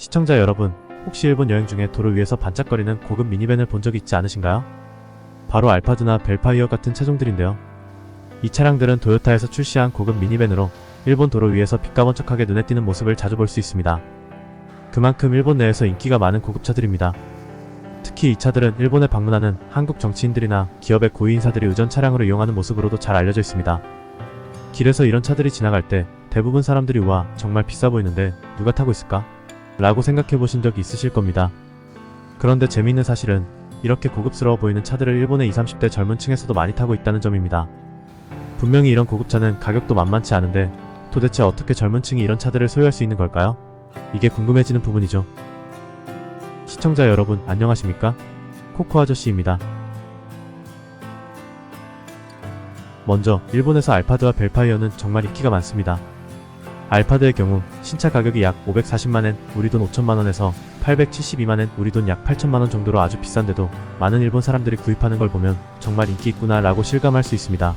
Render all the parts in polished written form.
시청자 여러분, 혹시 일본 여행 중에 도로 위에서 반짝거리는 고급 미니밴을 본 적이 있지 않으신가요? 바로 알파드나 벨파이어 같은 차종들인데요. 이 차량들은 도요타에서 출시한 고급 미니밴으로 일본 도로 위에서 빛가번쩍하게 눈에 띄는 모습을 자주 볼 수 있습니다. 그만큼 일본 내에서 인기가 많은 고급차들입니다. 특히 이 차들은 일본에 방문하는 한국 정치인들이나 기업의 고위인사들이 의전 차량으로 이용하는 모습으로도 잘 알려져 있습니다. 길에서 이런 차들이 지나갈 때 대부분 사람들이 우와, 정말 비싸 보이는데 누가 타고 있을까? 라고 생각해 보신 적이 있으실 겁니다. 그런데 재미있는 사실은 이렇게 고급스러워 보이는 차들을 일본의 20, 30대 젊은 층에서도 많이 타고 있다는 점입니다. 분명히 이런 고급차는 가격도 만만치 않은데 도대체 어떻게 젊은 층이 이런 차들을 소유할 수 있는 걸까요? 이게 궁금해지는 부분이죠. 시청자 여러분 안녕하십니까? 코코 아저씨입니다. 먼저 일본에서 알파드와 벨파이어는 정말 인기가 많습니다. 알파드의 경우 신차 가격이 약 540만엔 우리 돈 5천만원에서 872만엔 우리 돈 약 8천만원 정도로 아주 비싼데도 많은 일본 사람들이 구입하는 걸 보면 정말 인기 있구나 라고 실감할 수 있습니다.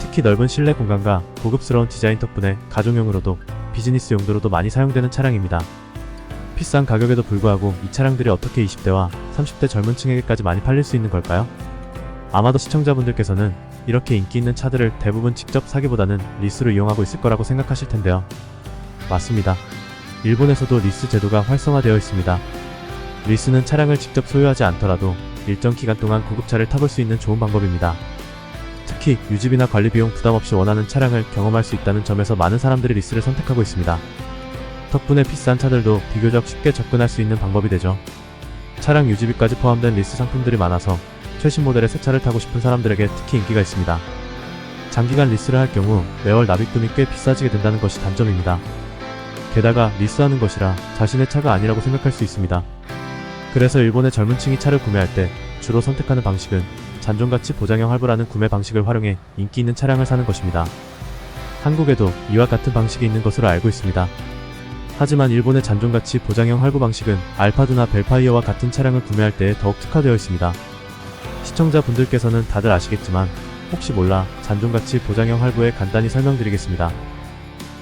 특히 넓은 실내 공간과 고급스러운 디자인 덕분에 가정용으로도 비즈니스 용도로도 많이 사용되는 차량입니다. 비싼 가격에도 불구하고 이 차량들이 어떻게 20대와 30대 젊은 층에게까지 많이 팔릴 수 있는 걸까요? 아마도 시청자분들께서는 이렇게 인기 있는 차들을 대부분 직접 사기보다는 리스로 이용하고 있을 거라고 생각하실 텐데요. 맞습니다. 일본에서도 리스 제도가 활성화되어 있습니다. 리스는 차량을 직접 소유하지 않더라도 일정 기간 동안 고급차를 타볼 수 있는 좋은 방법입니다. 특히 유지비나 관리 비용 부담 없이 원하는 차량을 경험할 수 있다는 점에서 많은 사람들이 리스를 선택하고 있습니다. 덕분에 비싼 차들도 비교적 쉽게 접근할 수 있는 방법이 되죠. 차량 유지비까지 포함된 리스 상품들이 많아서 최신 모델의 새 차를 타고 싶은 사람들에게 특히 인기가 있습니다. 장기간 리스를 할 경우 매월 납입금이 꽤 비싸지게 된다는 것이 단점입니다. 게다가 리스하는 것이라 자신의 차가 아니라고 생각할 수 있습니다. 그래서 일본의 젊은 층이 차를 구매할 때 주로 선택하는 방식은 잔존가치 보장형 할부라는 구매 방식을 활용해 인기 있는 차량을 사는 것입니다. 한국에도 이와 같은 방식이 있는 것으로 알고 있습니다. 하지만 일본의 잔존가치 보장형 할부 방식은 알파드나 벨파이어와 같은 차량을 구매할 때에 더욱 특화되어 있습니다. 시청자분들께서는 다들 아시겠지만 혹시 몰라 잔존가치 보장형 할부에 간단히 설명드리겠습니다.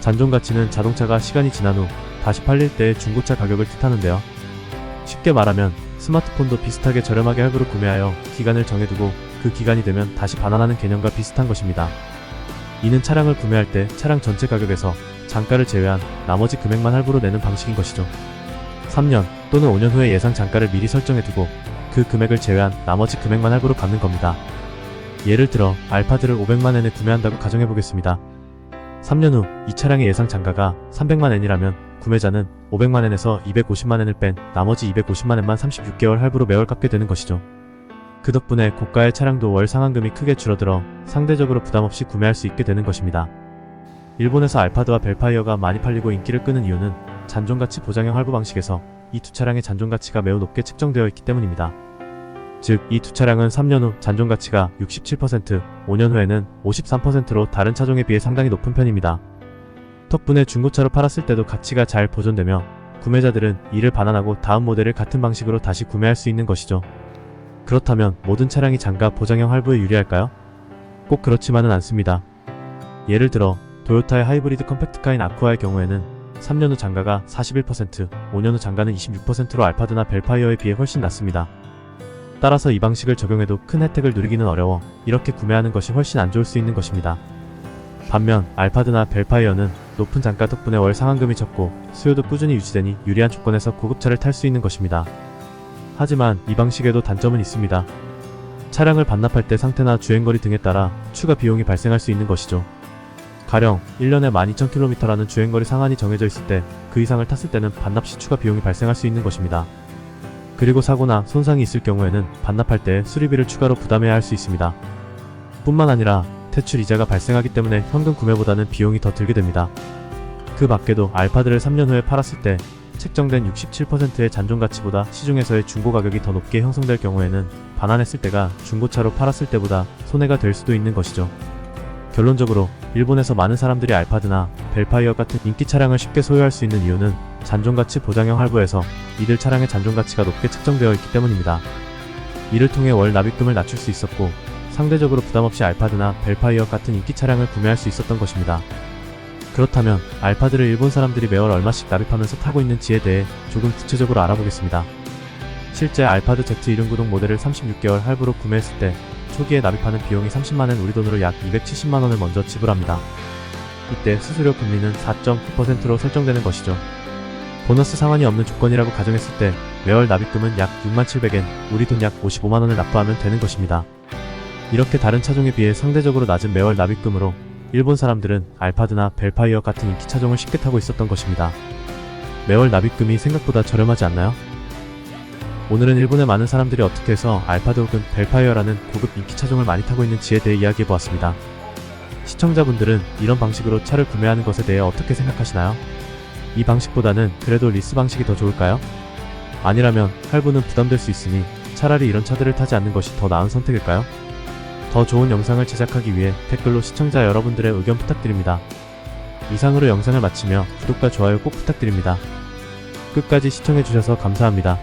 잔존가치는 자동차가 시간이 지난 후 다시 팔릴 때의 중고차 가격을 뜻하는데요. 쉽게 말하면 스마트폰도 비슷하게 저렴하게 할부로 구매하여 기간을 정해두고 그 기간이 되면 다시 반환하는 개념과 비슷한 것입니다. 이는 차량을 구매할 때 차량 전체 가격에서 잔가를 제외한 나머지 금액만 할부로 내는 방식인 것이죠. 3년 또는 5년 후에 예상 잔가를 미리 설정해두고 그 금액을 제외한 나머지 금액만 할부로 갚는 겁니다. 예를 들어 알파드를 500만엔에 구매한다고 가정해보겠습니다. 3년 후 이 차량의 예상 잔가가 300만엔이라면 구매자는 500만엔에서 250만엔을 뺀 나머지 250만엔만 36개월 할부로 매월 갚게 되는 것이죠. 그 덕분에 고가의 차량도 월 상환금이 크게 줄어들어 상대적으로 부담없이 구매할 수 있게 되는 것입니다. 일본에서 알파드와 벨파이어가 많이 팔리고 인기를 끄는 이유는 잔존가치 보장형 할부 방식에서 이 두 차량의 잔존가치가 매우 높게 책정되어 있기 때문입니다. 즉, 이 두 차량은 3년 후 잔존가치가 67%, 5년 후에는 53%로 다른 차종에 비해 상당히 높은 편입니다. 덕분에 중고차로 팔았을 때도 가치가 잘 보존되며 구매자들은 이를 반환하고 다음 모델을 같은 방식으로 다시 구매할 수 있는 것이죠. 그렇다면 모든 차량이 잔가 보장형 할부에 유리할까요? 꼭 그렇지만은 않습니다. 예를 들어 도요타의 하이브리드 컴팩트카인 아쿠아의 경우에는 3년 후 잔가가 41%, 5년 후 잔가는 26%로 알파드나 벨파이어에 비해 훨씬 낮습니다. 따라서 이 방식을 적용해도 큰 혜택을 누리기는 어려워 이렇게 구매하는 것이 훨씬 안 좋을 수 있는 것입니다. 반면 알파드나 벨파이어는 높은 잔가 덕분에 월 상환금이 적고 수요도 꾸준히 유지되니 유리한 조건에서 고급차를 탈 수 있는 것입니다. 하지만 이 방식에도 단점은 있습니다. 차량을 반납할 때 상태나 주행거리 등에 따라 추가 비용이 발생할 수 있는 것이죠. 가령 1년에 12,000km라는 주행거리 상한이 정해져 있을 때 그 이상을 탔을 때는 반납 시 추가 비용이 발생할 수 있는 것입니다. 그리고 사고나 손상이 있을 경우에는 반납할 때 수리비를 추가로 부담해야 할 수 있습니다. 뿐만 아니라 대출 이자가 발생하기 때문에 현금 구매보다는 비용이 더 들게 됩니다. 그 밖에도 알파드를 3년 후에 팔았을 때 책정된 67%의 잔존가치보다 시중에서의 중고가격이 더 높게 형성될 경우에는 반환했을 때가 중고차로 팔았을 때보다 손해가 될 수도 있는 것이죠. 결론적으로 일본에서 많은 사람들이 알파드나 벨파이어 같은 인기 차량을 쉽게 소유할 수 있는 이유는 잔존가치 보장형 할부에서 이들 차량의 잔존가치가 높게 책정되어 있기 때문입니다. 이를 통해 월 납입금을 낮출 수 있었고 상대적으로 부담없이 알파드나 벨파이어 같은 인기 차량을 구매할 수 있었던 것입니다. 그렇다면 알파드를 일본 사람들이 매월 얼마씩 납입하면서 타고 있는지에 대해 조금 구체적으로 알아보겠습니다. 실제 알파드 Z 1륜구동 모델을 36개월 할부로 구매했을 때 초기에 납입하는 비용이 30만엔 우리 돈으로 약 270만원을 먼저 지불합니다. 이때 수수료 금리는 4.9%로 설정되는 것이죠. 보너스 상환이 없는 조건이라고 가정했을 때 매월 납입금은 약 6,700엔, 우리 돈 약 55만원을 납부하면 되는 것입니다. 이렇게 다른 차종에 비해 상대적으로 낮은 매월 납입금으로 일본 사람들은 알파드나 벨파이어 같은 인기 차종을 쉽게 타고 있었던 것입니다. 매월 납입금이 생각보다 저렴하지 않나요? 오늘은 일본의 많은 사람들이 어떻게 해서 알파드 혹은 벨파이어라는 고급 인기 차종을 많이 타고 있는지에 대해 이야기해보았습니다. 시청자분들은 이런 방식으로 차를 구매하는 것에 대해 어떻게 생각하시나요? 이 방식보다는 그래도 리스 방식이 더 좋을까요? 아니라면 할부는 부담될 수 있으니 차라리 이런 차들을 타지 않는 것이 더 나은 선택일까요? 더 좋은 영상을 제작하기 위해 댓글로 시청자 여러분들의 의견 부탁드립니다. 이상으로 영상을 마치며 구독과 좋아요 꼭 부탁드립니다. 끝까지 시청해주셔서 감사합니다.